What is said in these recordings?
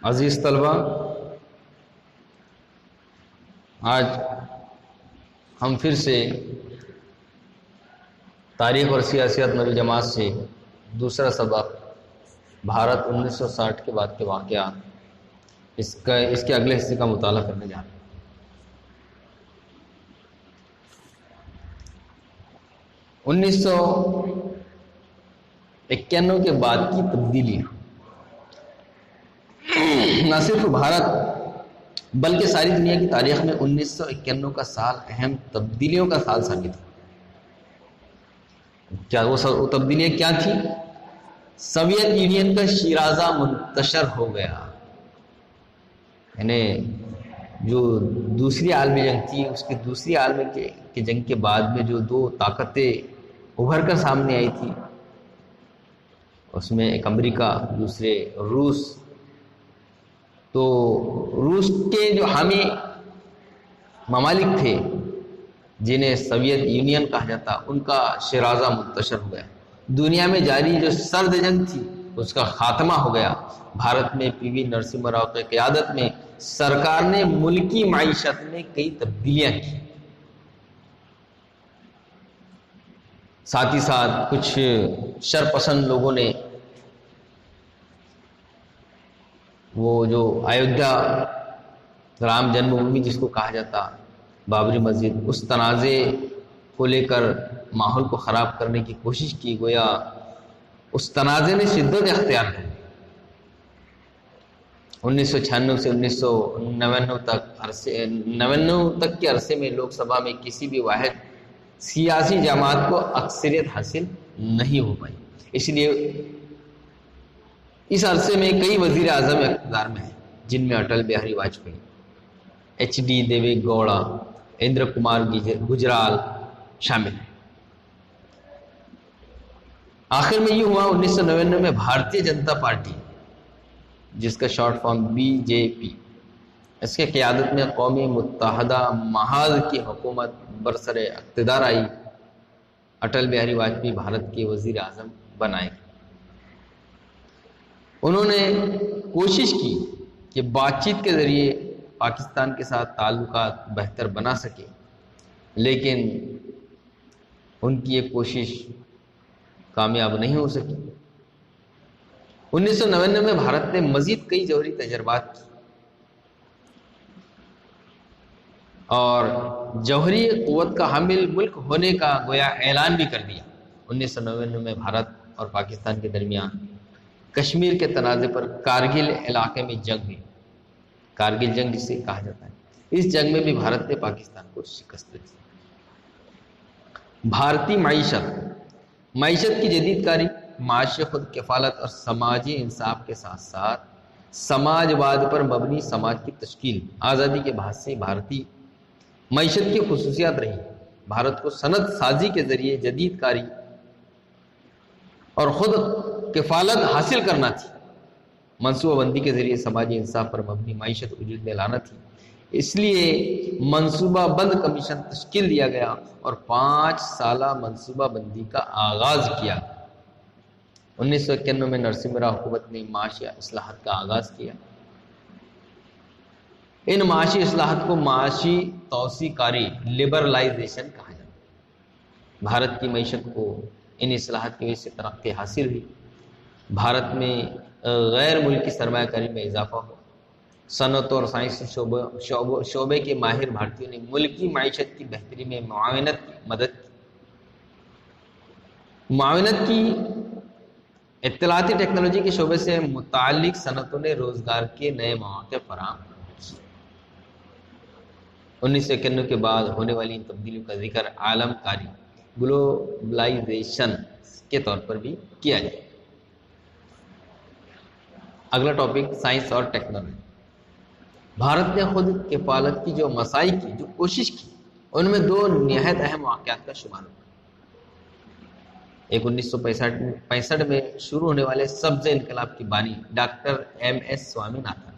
عزیز طلبہ، آج ہم پھر سے تاریخ اور سیاست نویں جماعت سے دوسرا سبق بھارت 1960 کے بعد کے واقعات اس کے اگلے حصے کا مطالعہ کرنے جا رہے ہیں۔ 1991 کے بعد کی تبدیلیاں نہ صرف بھارت بلکہ ساری دنیا کی تاریخ میں 1991 کا سال اہم تبدیلیوں کا سال ثابت ہوا۔ کیا وہ تبدیلیاں کیا تھیں؟ سوویت یونین کا شیرازہ منتشر ہو گیا، یعنی جو دوسری عالمی جنگ تھی، اس کی دوسری عالمی کی جنگ کے بعد میں جو دو طاقتیں ابھر کر سامنے آئی تھی، اس میں ایک امریکہ، دوسرے روس۔ تو روس کے جو حامی ممالک تھے جنہیں سوویت یونین کہا جاتا، ان کا شیرازہ منتشر ہو گیا۔ دنیا میں جاری جو سرد جنگ تھی اس کا خاتمہ ہو گیا۔ بھارت میں پی وی نرسمہا راؤ کی قیادت میں سرکار نے ملکی معیشت میں کئی تبدیلیاں کی، ساتھ ہی ساتھ کچھ شرپسند لوگوں نے وہ جو ایودھیا رام جنم بھومی جس کو کہا جاتا، بابری مسجد، اس تنازع کو لے کر ماحول کو خراب کرنے کی کوشش کی، گویا اس تنازع نے شدت اختیار کر لی۔ 1996 سے 1999 تک کے عرصے میں لوک سبھا میں کسی بھی واحد سیاسی جماعت کو اکثریت حاصل نہیں ہو پائی۔ اس لیے اس عرصے میں کئی وزیر اعظم اقتدار میں ہیں، جن میں اٹل بہاری واجپئی، ایچ ڈی دیوے گوڑا، اندر کمار گجرال شامل ہیں۔ آخر میں یہ ہوا 1999 میں بھارتیہ جنتا پارٹی، جس کا شارٹ فارم BJP، اس کے قیادت میں قومی متحدہ محاذ کی حکومت برسر اقتدار آئی۔ اٹل بہاری واجپئی بھارت کے وزیر اعظم بنائے گئے۔ انہوں نے کوشش کی کہ بات چیت کے ذریعے پاکستان کے ساتھ تعلقات بہتر بنا سکے، لیکن ان کی یہ کوشش کامیاب نہیں ہو سکی۔ 1999 میں بھارت نے مزید کئی جوہری تجربات کی اور جوہری قوت کا حامل ملک ہونے کا گویا اعلان بھی کر دیا۔ 1999 میں بھارت اور پاکستان کے درمیان کشمیر کے تنازع پر کارگل علاقے میں جنگ ہوئی، کارگل جنگ جسے کہا جاتا ہے۔ اس جنگ میں بھی بھارت نے پاکستان کو شکست دی۔ بھارتی معیشت کی جدید کاری، معاشی خود کفالت اور سماجی انصاف کے ساتھ ساتھ سماجواد پر مبنی سماج کی تشکیل، آزادی کے بعد سے بھارتی معیشت کی خصوصیات رہی۔ بھارت کو صنعت سازی کے ذریعے جدید کاری اور خود کفالت حاصل کرنا تھی، منصوبہ بندی کے ذریعے سماجی انصاف پر مبنی معیشت وجود میں لانا تھی۔ اس لیے منصوبہ بند کمیشن تشکیل دیا گیا اور 5 سالہ منصوبہ بندی کا آغاز کیا۔ 1991 میں نرسمہا راؤ حکومت نے معاشی اصلاحات کا آغاز کیا۔ ان معاشی اصلاحات کو معاشی توسیع کاری، لبرلائزیشن کہا جاتا ہے۔ بھارت کی معیشت کو ان اصلاحات کی وجہ سے ترقی حاصل ہوئی۔ بھارت میں غیر ملکی سرمایہ کاری میں اضافہ ہوا۔ صنعت اور سائنسی شعبے کے ماہر بھارتیوں نے ملکی معیشت کی بہتری میں معاونت کی۔ اطلاعاتی ٹیکنالوجی کے شعبے سے متعلق صنعتوں نے روزگار کے نئے مواقع فراہم کیے۔ 1991 کے بعد ہونے والی ان تبدیلیوں کا ذکر عالم کاری، گلوبلائزیشن کے طور پر بھی کیا جائے۔ اگلا ٹاپک سائنس اور ٹیکنالوجی۔ بھارت نے خود کفالت کی جو مساعی کی، جو کوشش کی، ان میں 2 نہایت اہم واقعات کا شمار ہوتا ہے۔ ایک 1965 میں شروع ہونے والے سبز انقلاب کی بانی ڈاکٹر MS سوامی ناتھن۔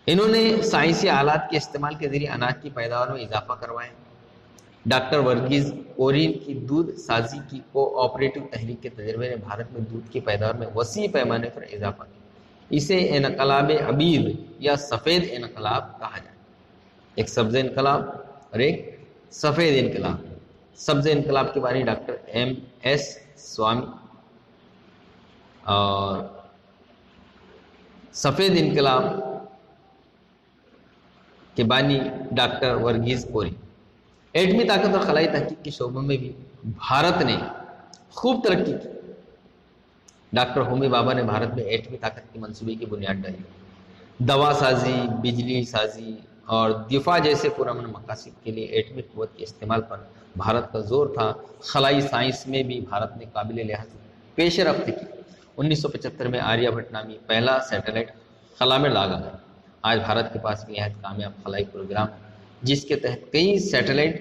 انہوں نے سائنسی آلات کے استعمال کے ذریعے اناج کی پیداوار میں اضافہ کروایا۔ ڈاکٹر ورگیز کورین کی دودھ سازی کی کوآپریٹو تحریک کے تجربے نے بھارت میں دودھ کی پیداوار میں وسیع پیمانے پر اضافہ کیا۔ اسے انقلاب ابیض یا سفید انقلاب کہا جائے۔ ایک سبز انقلاب اور ایک سفید انقلاب۔ سبز انقلاب کے بارے ڈاکٹر MS سوامی اور سفید انقلاب کے بانی ڈاکٹر ورگیز کوری۔ ایٹمی طاقت اور خلائی تحقیق کے شعبوں میں بھی بھارت نے خوب ترقی کی۔ ڈاکٹر ہومی بابا نے بھارت میں ایٹمی طاقت کی منصوبے کی بنیاد ڈالی۔ دوا سازی، بجلی سازی اور دفاع جیسے پرامن مقاصد کے لیے ایٹمی قوت کے استعمال پر بھارت کا زور تھا۔ خلائی سائنس میں بھی بھارت نے قابل لحاظ پیش رفت کی۔ 1975 میں آریہ بھٹ نامی پہلا سیٹلائٹ خلا میں لاگا گیا۔ آج بھارت کے پاس ایک نہایت کامیاب خلائی پروگرام ہے جس کے تحت کئی سیٹلائٹ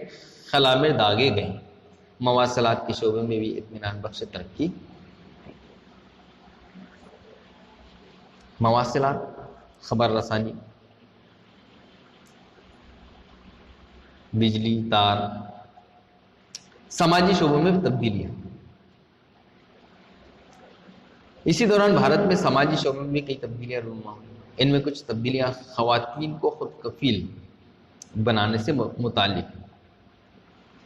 خلا میں داغے گئے۔ مواصلات کے شعبے میں بھی اطمینان بخش ترقی۔ مواصلات، خبر رسانی، بجلی تار، سماجی شعبوں میں تبدیلیاں۔ اسی دوران بھارت میں سماجی شعبوں میں کئی تبدیلیاں رونما ہوئی۔ ان میں کچھ تبدیلیاں خواتین کو خود کفیل بنانے سے متعلق ہیں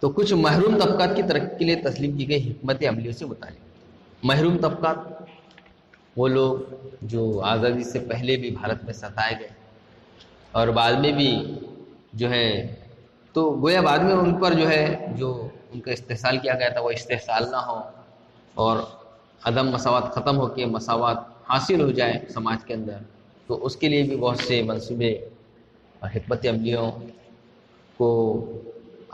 تو کچھ محروم طبقات کی ترقی کے لیے تسلیم کی گئی حکمت عملیوں سے متعلق۔ محروم طبقات وہ لوگ جو آزادی سے پہلے بھی بھارت میں ستائے گئے اور بعد میں بھی جو ہے تو گویا بعد میں ان پر جو ہے جو ان کا استحصال کیا گیا تھا وہ استحصال نہ ہو اور عدم مساوات ختم ہو کے مساوات حاصل ہو جائے سماج کے اندر، تو اس کے لیے بھی بہت سے منصوبے اور حکمت عملیوں کو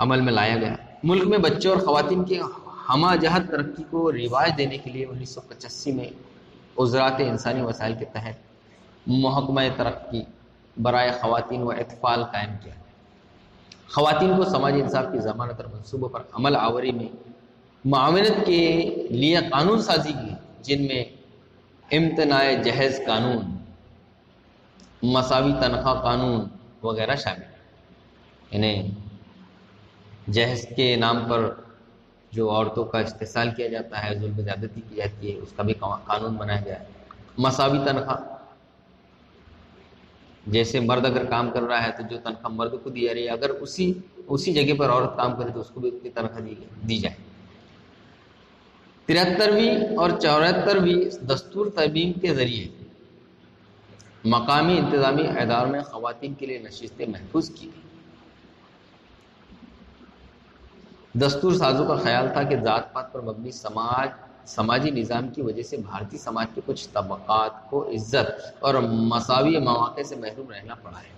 عمل میں لایا گیا۔ ملک میں بچوں اور خواتین کی ہمہ جہت ترقی کو رواج دینے کے لیے 1985 میں وزارت انسانی وسائل کے تحت محکمہ ترقی برائے خواتین و اطفال قائم کیا۔ خواتین کو سماجی انصاف کی ضمانت اور منصوبوں پر عمل آوری میں معاونت کے لیے قانون سازی کی، جن میں امتناع جہیز قانون، مساوی تنخواہ قانون وغیرہ شامل ہیں۔ انہیں جہیز کے نام پر جو عورتوں کا استحصال کیا جاتا ہے، ظلم زیادتی کی جاتی ہے، اس کا بھی قانون بنایا گیا ہے۔ مساوی تنخواہ، جیسے مرد اگر کام کر رہا ہے تو جو تنخواہ مرد کو دی جا رہی ہے، اگر اسی جگہ پر عورت کام کرے تو اس کو بھی اتنی تنخواہ دی جائے۔ 73ویں اور 74ویں دستور ترمیم کے ذریعے مقامی انتظامی اداروں میں خواتین کے لیے نشستیں محفوظ کی گئی۔ دستور سازوں کا خیال تھا کہ ذات پات پر مبنی سماجی نظام کی وجہ سے بھارتی سماج کے کچھ طبقات کو عزت اور مساوی مواقع سے محروم رہنا پڑا ہے۔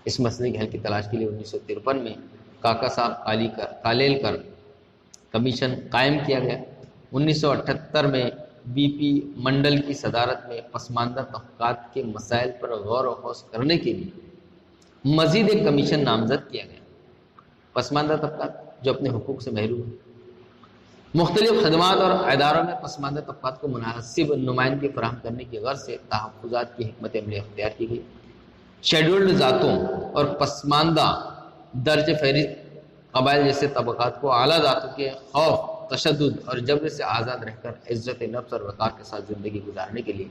اس مسئلے کے حل کی تلاش کے لیے 1953 میں کاکا صاحب کالیلکر کمیشن قائم کیا گیا۔ 1978 میں BP منڈل کی صدارت میں پسماندہ طبقات کے مسائل پر غور و خوض کرنے کے لیے مزید ایک کمیشن نامزد کیا گیا۔ پسماندہ طبقات جو اپنے حقوق سے محروم ہیں، مختلف خدمات اور اداروں میں پسماندہ طبقات کو مناسب نمائندگی فراہم کرنے کی غرض سے تحفظات کی حکمت عملی اختیار کی گئی۔ شیڈولڈ ذاتوں اور پسماندہ درج فہرست قبائل جیسے طبقات کو اعلیٰ ذاتوں کے خوف، تشدد اور جبر سے آزاد رہ کر عزت نفس اور وقار کے ساتھ زندگی گزارنے کے لیے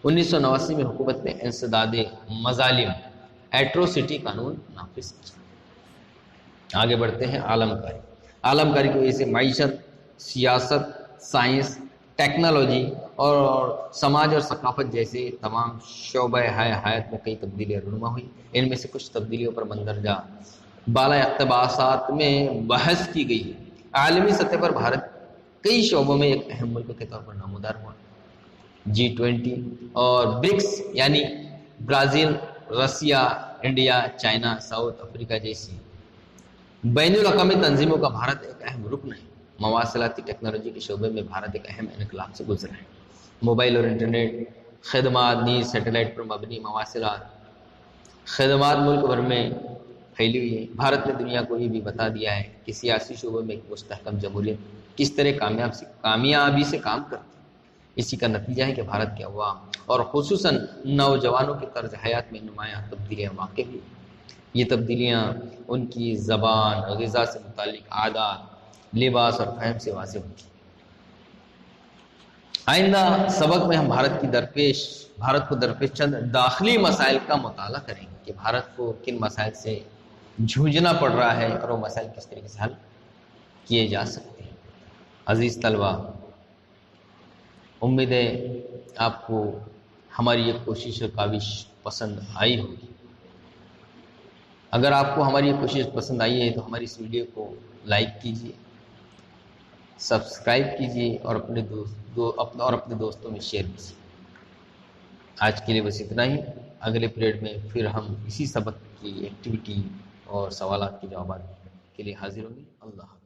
1989 میں حکومت نے انسداد مظالم ایٹروسٹی قانون نافذ کیا۔ آگے بڑھتے ہیں عالمکاری۔ عالمکاری کی وجہ سے معیشت، سیاست، سائنس، ٹیکنالوجی اور سماج اور ثقافت جیسے تمام شعبۂ حیات میں کئی تبدیلیاں رونما ہوئی۔ ان میں سے کچھ تبدیلیوں پر مندرجہ بالا اقتباسات میں بحث کی گئی ہے۔ عالمی سطح پر بھارت کئی شعبوں میں ایک اہم ملک کے طور پر نمودار ہوا۔ G20 اور برکس یعنی Brazil, Russia, India, China, South Africa جیسی بین الاقوامی تنظیموں کا بھارت ایک اہم رکن ہے۔ مواصلاتی ٹیکنالوجی کے شعبے میں بھارت ایک اہم انقلاب سے گزرا ہے۔ موبائل اور انٹرنیٹ خدمات، نیز سیٹلائٹ پر مبنی مواصلات خدمات ملک بھر میں پھیلی ہوئی ہے۔ بھارت نے دنیا کو یہ بھی بتا دیا ہے کہ سیاسی شعبے میں ایک مستحکم جمہوریت کس طرح کامیابی سے کام کرتی ہے۔ اسی کا نتیجہ ہے کہ بھارت کے عوام اور خصوصاً نوجوانوں کے طرز حیات میں نمایاں تبدیلیاں واقع ہوئی۔ یہ تبدیلیاں ان کی زبان، غذا سے متعلق عادات، لباس اور فہم سے واضح ہوتی ہیں۔ آئندہ سبق میں ہم بھارت کو درپیش چند داخلی مسائل کا مطالعہ کریں گے کہ بھارت کو کن مسائل سے جھوجنا پڑ رہا ہے اور وہ مسائل کس طریقے سے حل کیے جا سکتے ہیں۔ عزیز طلبہ، امید ہے آپ کو ہماری یہ کوشش اور کاوش پسند آئی ہوگی۔ اگر آپ کو ہماری یہ کوشش پسند آئی ہے تو ہماری اس ویڈیو کو لائک کیجیے، سبسکرائب کیجیے اور اپنے دوستوں میں شیئر کیجیے۔ آج کے لیے بس اتنا ہی۔ اگلے پیریڈ میں پھر ہم اسی سبق کی ایکٹیویٹی اور سوالات کے جوابات کے لیے حاضر ہوں گے۔ اللہ حافظ۔